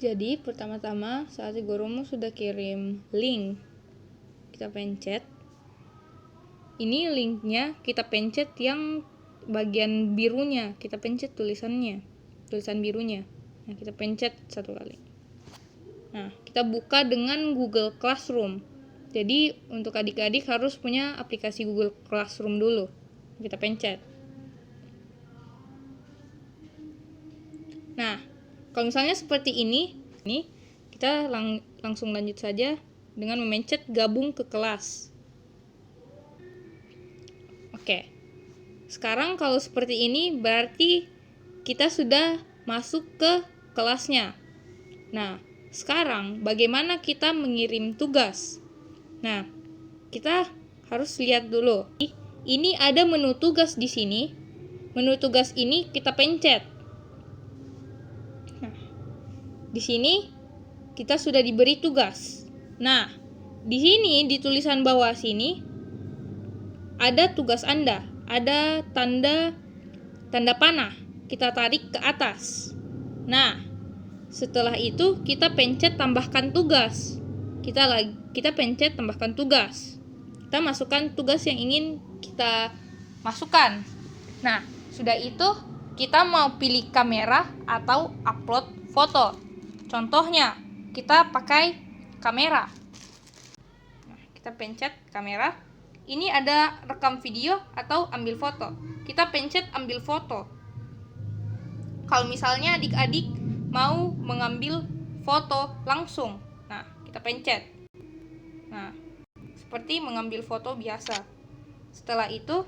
Jadi pertama-tama saat gurumu sudah kirim link, kita pencet. Ini linknya kita pencet yang bagian birunya, kita pencet tulisan birunya. Nah, kita pencet satu kali. Nah, kita buka dengan Google Classroom. Jadi untuk adik-adik harus punya aplikasi Google Classroom dulu. Kita pencet. Nah, kalau misalnya seperti ini kita langsung lanjut saja dengan memencet gabung ke kelas. Oke. Sekarang kalau seperti ini berarti kita sudah masuk ke kelasnya. Nah, sekarang bagaimana kita mengirim tugas? Nah, kita harus lihat dulu. Ini ada menu tugas di sini. Menu tugas ini kita pencet. Nah, di sini kita sudah diberi tugas. Nah, di sini di tulisan bawah sini ada tugas Anda, ada tanda panah. Kita tarik ke atas. Nah, setelah itu kita pencet tambahkan tugas. Kita pencet tambahkan tugas. Kita masukkan tugas yang ingin kita masukkan. Nah, sudah itu kita mau pilih kamera atau upload foto. Contohnya, kita pakai kamera. Nah, kita pencet kamera. Ini ada rekam video atau ambil foto. Kita pencet ambil foto. Kalau misalnya adik-adik mau mengambil foto langsung, nah kita pencet. Nah, seperti mengambil foto biasa. Setelah itu,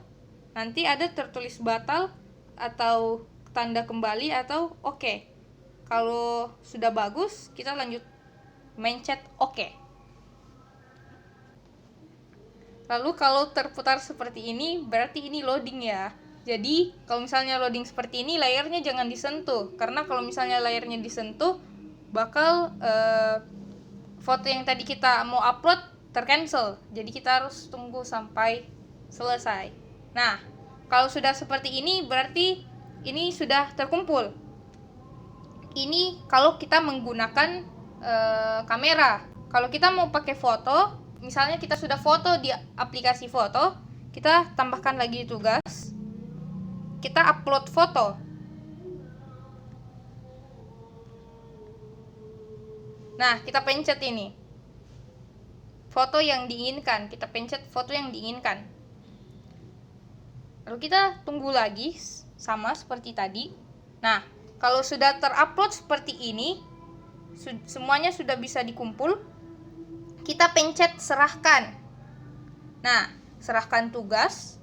nanti ada tertulis batal atau tanda kembali atau oke. Kalau sudah bagus, kita lanjut mencet oke. Lalu kalau terputar seperti ini, berarti ini loading ya. Jadi, kalau misalnya loading seperti ini, layarnya jangan disentuh. Karena kalau misalnya layarnya disentuh, bakal foto yang tadi kita mau upload tercancel. Jadi, kita harus tunggu sampai selesai. Nah, kalau sudah seperti ini, berarti ini sudah terkumpul. Ini kalau kita menggunakan kamera. Kalau kita mau pakai foto, misalnya kita sudah foto di aplikasi foto, kita tambahkan lagi tugas. Kita upload foto. Nah, kita pencet ini. Foto yang diinginkan. Kita pencet foto yang diinginkan. Lalu kita tunggu lagi, sama seperti tadi. Nah, kalau sudah terupload seperti ini, semuanya sudah bisa dikumpul, kita pencet serahkan. Nah, serahkan tugas.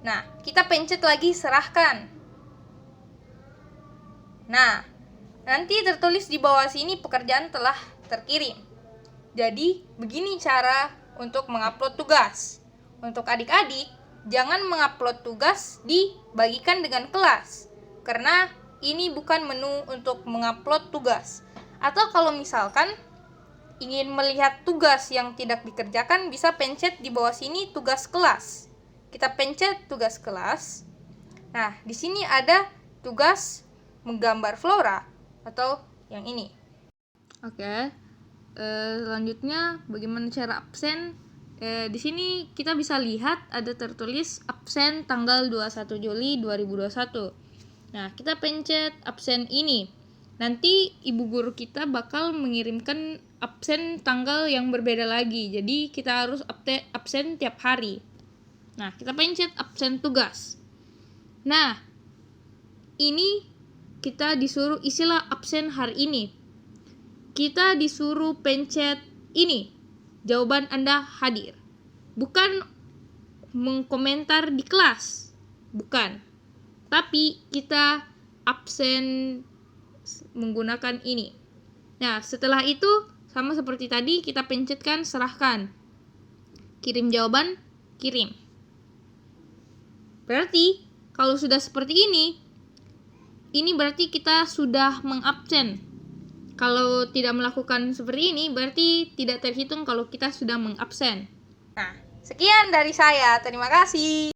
Nah, kita pencet lagi serahkan. Nah, nanti tertulis di bawah sini pekerjaan telah terkirim. Jadi, begini cara untuk mengupload tugas. Untuk adik-adik, jangan mengupload tugas dibagikan dengan kelas. Karena ini bukan menu untuk mengupload tugas. Atau kalau misalkan ingin melihat tugas yang tidak dikerjakan, bisa pencet di bawah sini tugas kelas. Kita pencet tugas kelas. Nah, di sini ada tugas menggambar flora atau yang ini. Oke. Selanjutnya bagaimana cara absen? Di sini kita bisa lihat ada tertulis absen tanggal 21 Juli 2021. Nah, kita pencet absen ini. Nanti ibu guru kita bakal mengirimkan absen tanggal yang berbeda lagi. Jadi kita harus absen tiap hari. Nah, kita pencet absen tugas. Nah, ini kita disuruh isilah absen hari ini. Kita disuruh pencet ini. Jawaban Anda hadir. Bukan mengkomentar di kelas. Bukan. Tapi kita absen menggunakan ini. Nah, setelah itu sama seperti tadi, kita pencetkan serahkan. Kirim jawaban, kirim. Berarti kalau sudah seperti ini berarti kita sudah mengabsen. Kalau tidak melakukan seperti ini, berarti tidak terhitung kalau kita sudah mengabsen. Nah, sekian dari saya. Terima kasih.